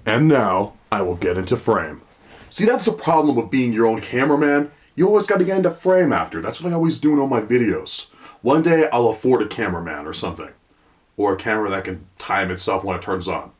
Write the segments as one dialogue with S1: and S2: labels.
S1: And now, I will get into frame. See, that's the problem with being your own cameraman. You always gotta get into frame after. That's what I always do in all my videos. One day, I'll afford a cameraman or something. Or a camera that can time itself when it turns on.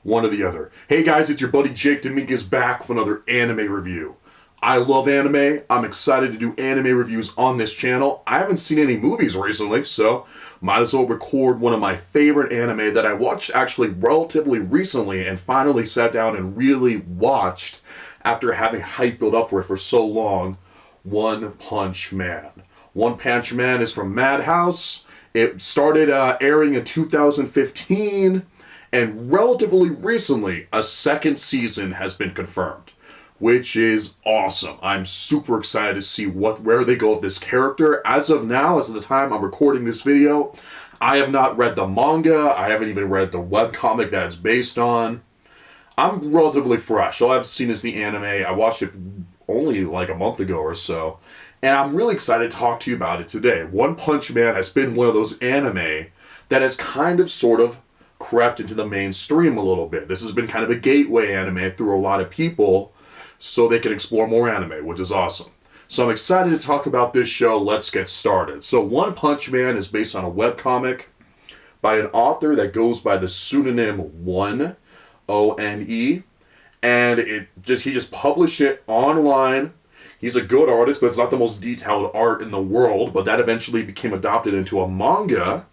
S1: One or the other. Hey guys, it's your buddy Jake Dominguez back with another anime review. I love anime. I'm excited to do anime reviews on this channel. I haven't seen any movies recently, so might as well record one of my favorite anime that I watched actually relatively recently and finally sat down and really watched after having hype built up for it for so long. One Punch Man. One Punch Man is from Madhouse. It started airing in 2015, and relatively recently, a second season has been confirmed, which is awesome. I'm super excited to see where they go with this character. As of now, as of the time I'm recording this video, I have not read the manga. I haven't even read the webcomic that it's based on. I'm relatively fresh. All I've seen is the anime. I watched it only like a month ago or so. And I'm really excited to talk to you about it today. One Punch Man has been one of those anime that has kind of sort of crept into the mainstream a little bit. This has been kind of a gateway anime through a lot of people so they can explore more anime, which is awesome. So I'm excited to talk about this show. Let's get started. So One Punch Man is based on a webcomic by an author that goes by the pseudonym One, O-N-E. And he just published it online. He's a good artist, but it's not the most detailed art in the world. But that eventually became adopted into a manga,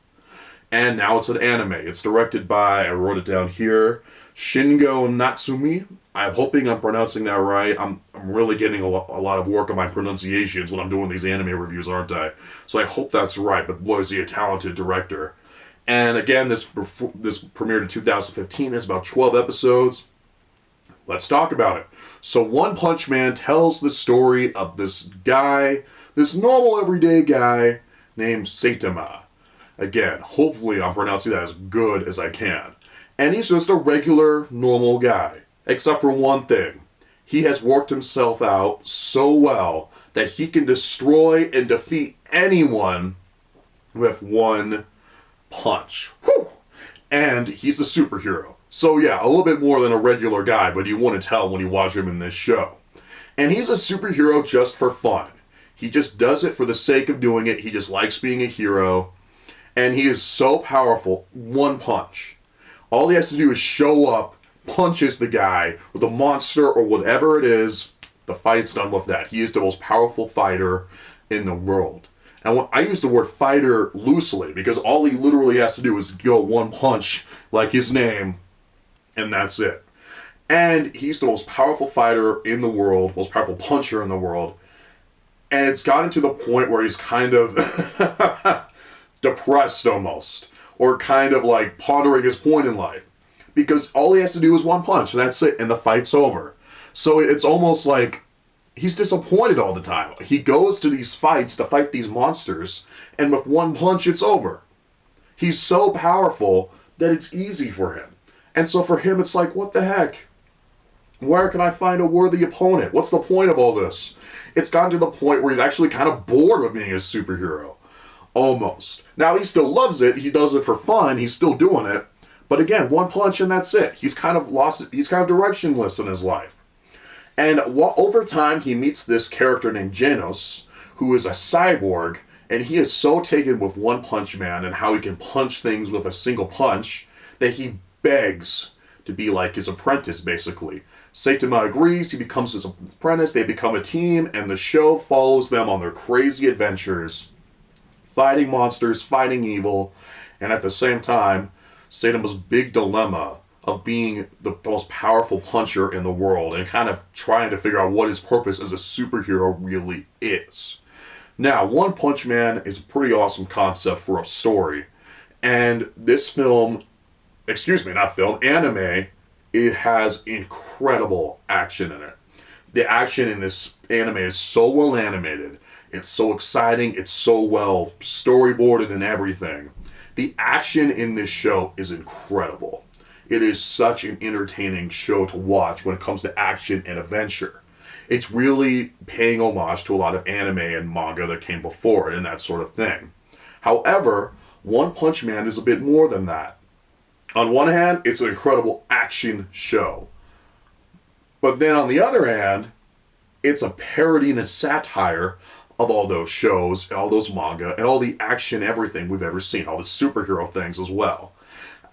S1: and now it's an anime. It's directed by, I wrote it down here, Shingo Natsume. I'm hoping I'm pronouncing that right. I'm really getting a lot of work on my pronunciations when I'm doing these anime reviews, aren't I? So I hope that's right, but boy, is he a talented director. And again, this premiered in 2015. It's about 12 episodes. Let's talk about it. So One Punch Man tells the story of this guy, this normal everyday guy named Saitama. Again, hopefully I'm pronouncing that as good as I can. And he's just a regular, normal guy. Except for one thing. He has worked himself out so well that he can destroy and defeat anyone with one punch. Whew! And he's a superhero. So yeah, a little bit more than a regular guy, but you want to tell when you watch him in this show. And he's a superhero just for fun. He just does it for the sake of doing it. He just likes being a hero. And he is so powerful. One punch. All he has to do is show up, punches the guy with a monster or whatever it is. The fight's done with that. He is the most powerful fighter in the world. And when I use the word fighter loosely, because all he literally has to do is go one punch, like his name, and that's it. And he's the most powerful fighter in the world, most powerful puncher in the world. And it's gotten to the point where he's kind of depressed almost, or kind of like pondering his point in life. Because all he has to do is one punch, and that's it, and the fight's over. So it's almost like he's disappointed all the time. He goes to these fights to fight these monsters, and with one punch, it's over. He's so powerful that it's easy for him. And so for him, it's like, what the heck? Where can I find a worthy opponent? What's the point of all this? It's gotten to the point where he's actually kind of bored with being a superhero. Almost. Now, he still loves it. He does it for fun. He's still doing it. But again, one punch and that's it. He's kind of lost it. He's kind of directionless in his life. And over time, he meets this character named Genos, who is a cyborg, and he is so taken with One Punch Man and how he can punch things with a single punch that he begs to be like his apprentice, basically. Saitama agrees, he becomes his apprentice, they become a team, and the show follows them on their crazy adventures, fighting monsters, fighting evil, and at the same time, Saitama's big dilemma of being the most powerful puncher in the world and kind of trying to figure out what his purpose as a superhero really is. Now, One Punch Man is a pretty awesome concept for a story, and this anime, it has incredible action in it. The action in this anime is so well animated, it's so exciting, it's so well storyboarded and everything. The action in this show is incredible. It is such an entertaining show to watch when it comes to action and adventure. It's really paying homage to a lot of anime and manga that came before it and that sort of thing. However, One Punch Man is a bit more than that. On one hand, it's an incredible action show. But then on the other hand, it's a parody and a satire of all those shows, all those manga, and all the action, everything we've ever seen, all the superhero things as well.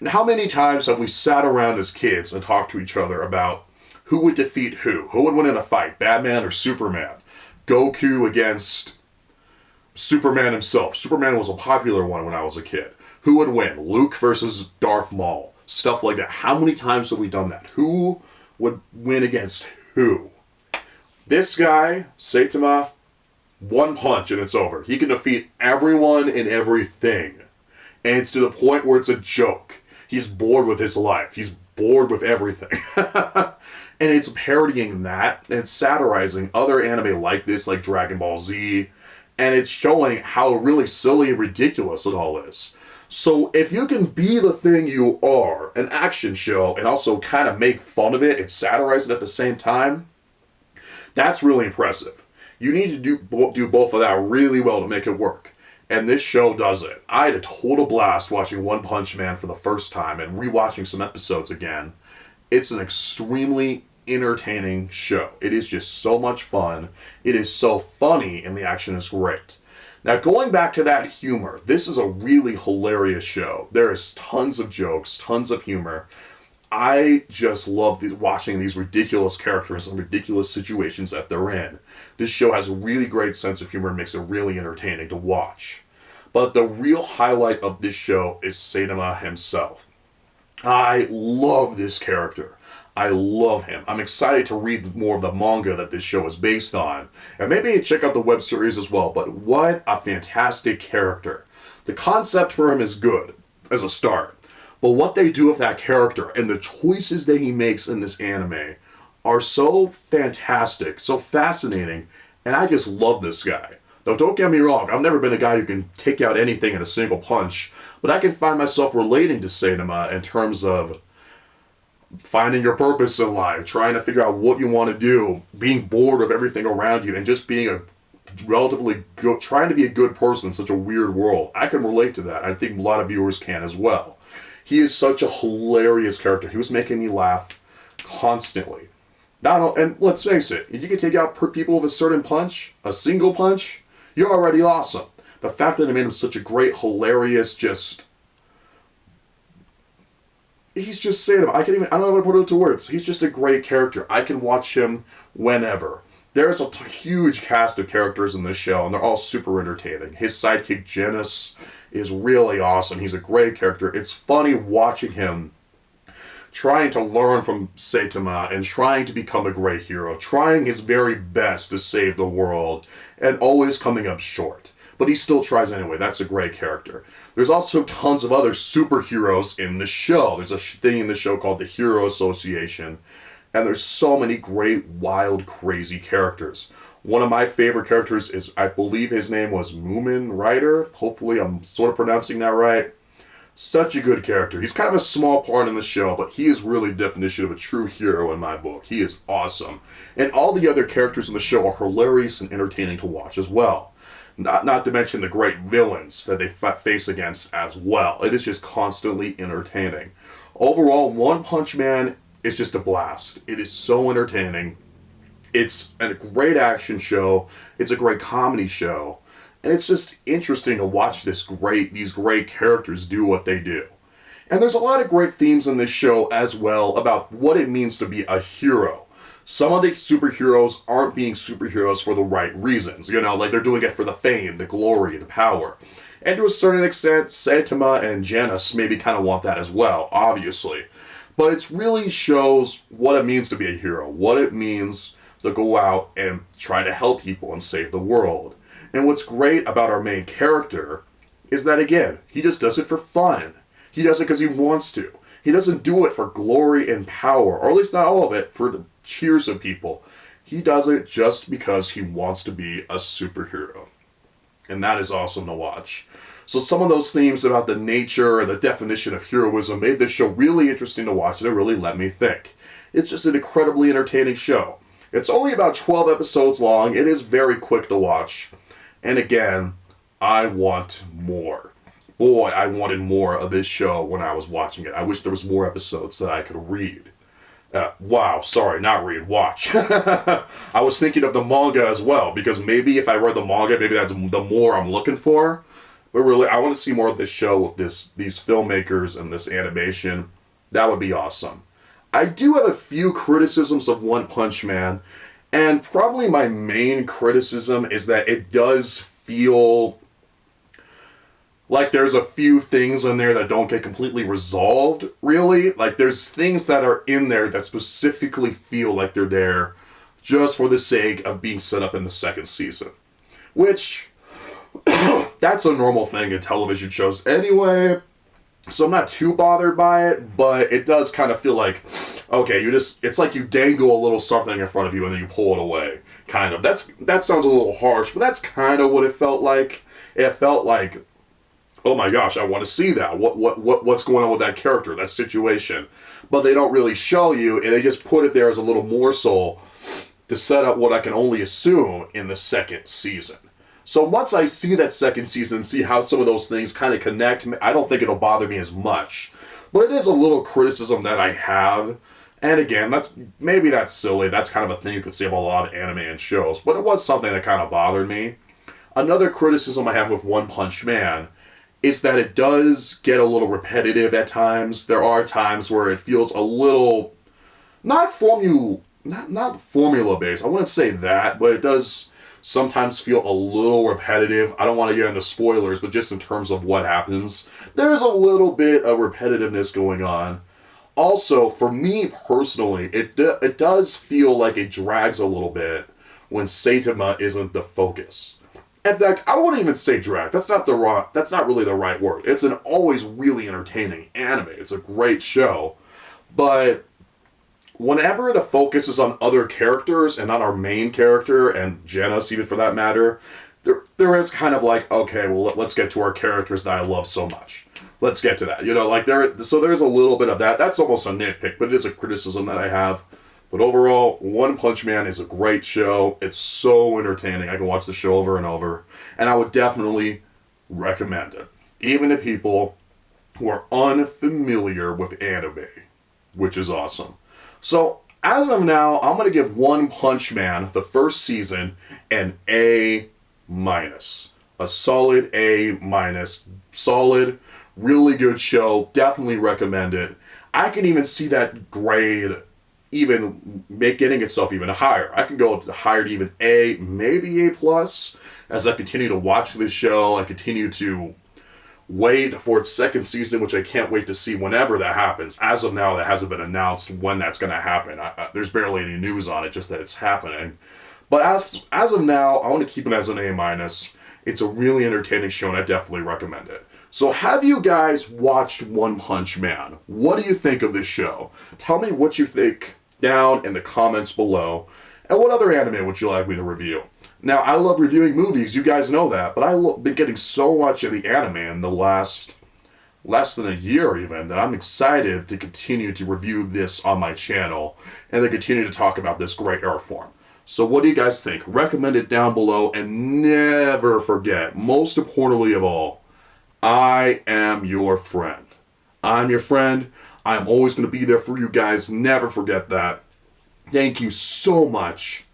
S1: And how many times have we sat around as kids and talked to each other about who would defeat who? Who would win in a fight, Batman or Superman? Goku against Superman himself. Superman was a popular one when I was a kid. Who would win? Luke versus Darth Maul. Stuff like that. How many times have we done that? Who would win against who? This guy, Saitama, one punch and it's over. He can defeat everyone and everything. And it's to the point where it's a joke. He's bored with his life. He's bored with everything. And it's parodying that, and it's satirizing other anime like this, like Dragon Ball Z, and it's showing how really silly and ridiculous it all is. So if you can be the thing you are, an action show, and also kind of make fun of it and satirize it at the same time, that's really impressive. You need to do both of that really well to make it work. And this show does it. I had a total blast watching One Punch Man for the first time and rewatching some episodes again. It's an extremely entertaining show. It is just so much fun. It is so funny, and the action is great. Now, going back to that humor, this is a really hilarious show. There is tons of jokes, tons of humor. I just love watching these ridiculous characters and ridiculous situations that they're in. This show has a really great sense of humor and makes it really entertaining to watch. But the real highlight of this show is Saitama himself. I love this character. I love him. I'm excited to read more of the manga that this show is based on. And maybe check out the web series as well. But what a fantastic character. The concept for him is good as a start. But what they do with that character and the choices that he makes in this anime are so fantastic, so fascinating, and I just love this guy. Though don't get me wrong, I've never been a guy who can take out anything in a single punch, but I can find myself relating to Saitama in terms of finding your purpose in life, trying to figure out what you want to do, being bored of everything around you, and just being a relatively good, trying to be a good person in such a weird world. I can relate to that. I think a lot of viewers can as well. He is such a hilarious character. He was making me laugh constantly. And let's face it, if you can take out people with a certain punch, a single punch, you're already awesome. The fact that it made him such a great, hilarious, he's just saying, I don't know how to put it into words. He's just a great character. I can watch him whenever. There's a huge cast of characters in this show, and they're all super entertaining. His sidekick, Genis, is really awesome. He's a great character. It's funny watching him trying to learn from Saitama and trying to become a great hero, trying his very best to save the world, and always coming up short. But he still tries anyway. That's a great character. There's also tons of other superheroes in the show. There's a thing in the show called the Hero Association, and there's so many great, wild, crazy characters. One of my favorite characters is, I believe his name was Moomin Rider. Hopefully I'm sort of pronouncing that right. Such a good character. He's kind of a small part in the show, but he is really the definition of a true hero in my book. He is awesome. And all the other characters in the show are hilarious and entertaining to watch as well. Not to mention the great villains that they face against as well. It is just constantly entertaining. Overall, One Punch Man is just a blast. It is so entertaining. It's a great action show. It's a great comedy show. And it's just interesting to watch these great characters do what they do. And there's a lot of great themes in this show as well about what it means to be a hero. Some of the superheroes aren't being superheroes for the right reasons. Like they're doing it for the fame, the glory, the power. And to a certain extent, Saitama and Genis maybe kind of want that as well, obviously. But it really shows what it means to be a hero, what it means to go out and try to help people and save the world. And what's great about our main character is that, again, he just does it for fun. He does it because he wants to. He doesn't do it for glory and power, or at least not all of it, for the cheers of people. He does it just because he wants to be a superhero. And that is awesome to watch. So some of those themes about the nature and the definition of heroism made this show really interesting to watch, and it really let me think. It's just an incredibly entertaining show. It's only about 12 episodes long. It is very quick to watch. And again, I want more. boy, I wanted more of this show when I was watching it. I wish there was more episodes that I could read. Wow, sorry, not read, watch. I was thinking of the manga as well, because maybe if I read the manga, maybe that's the more I'm looking for. But really, I want to see more of this show with these filmmakers and this animation. That would be awesome. I do have a few criticisms of One Punch Man, and probably my main criticism is that it does feel like there's a few things in there that don't get completely resolved, really. Like, there's things that are in there that specifically feel like they're there just for the sake of being set up in the second season. Which, that's a normal thing in television shows anyway, so I'm not too bothered by it, but it does kind of feel like, okay, it's like you dangle a little something in front of you and then you pull it away, kind of. That sounds a little harsh, but that's kind of what it felt like. It felt like, oh my gosh, I want to see that. What's going on with that character, that situation? But they don't really show you, and they just put it there as a little morsel to set up what I can only assume in the second season. So once I see that second season, see how some of those things kind of connect, I don't think it'll bother me as much. But it is a little criticism that I have. And again, maybe that's silly. That's kind of a thing you could say about a lot of anime and shows. But it was something that kind of bothered me. Another criticism I have with One Punch Man is that it does get a little repetitive at times. There are times where it feels a little, not formula based. I wouldn't say that, but it does sometimes feel a little repetitive. I don't want to get into spoilers, but just in terms of what happens, there's a little bit of repetitiveness going on. Also, for me personally, it does feel like it drags a little bit when Saitama isn't the focus. In fact, I wouldn't even say drag. That's not really the right word. It's an always really entertaining anime. It's a great show. But whenever the focus is on other characters and not our main character, and Genos even for that matter, there is kind of like, okay, well, let's get to our characters that I love so much. Let's get to that. So there's a little bit of that. That's almost a nitpick, but it is a criticism that I have. But overall, One Punch Man is a great show. It's so entertaining. I can watch the show over and over. And I would definitely recommend it. Even to people who are unfamiliar with anime, which is awesome. So, as of now, I'm going to give One Punch Man, the first season, an A-. A solid A-. Solid, really good show. Definitely recommend it. I can even see that grade even getting itself even higher. I can go higher to even A, maybe A+, as I continue to watch this show. I continue to wait for its second season, which I can't wait to see whenever that happens. As of now, that hasn't been announced when that's going to happen. There's barely any news on it, just that it's happening. But as of now, I want to keep it as an A-. It's a really entertaining show, and I definitely recommend it. So have you guys watched One Punch Man? What do you think of this show? Tell me what you think down in the comments below. And what other anime would you like me to review? Now, I love reviewing movies, you guys know that, but I've been getting so much of the anime in the last less than a year even, that I'm excited to continue to review this on my channel and to continue to talk about this great art form. So what do you guys think? Recommend it down below, and never forget, most importantly of all, I am your friend. I'm your friend. I'm always going to be there for you guys. Never forget that. Thank you so much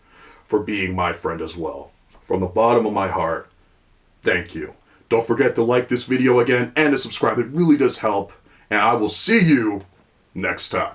S1: for being my friend as well. From the bottom of my heart, thank you. Don't forget to like this video again and to subscribe. It really does help. And I will see you next time.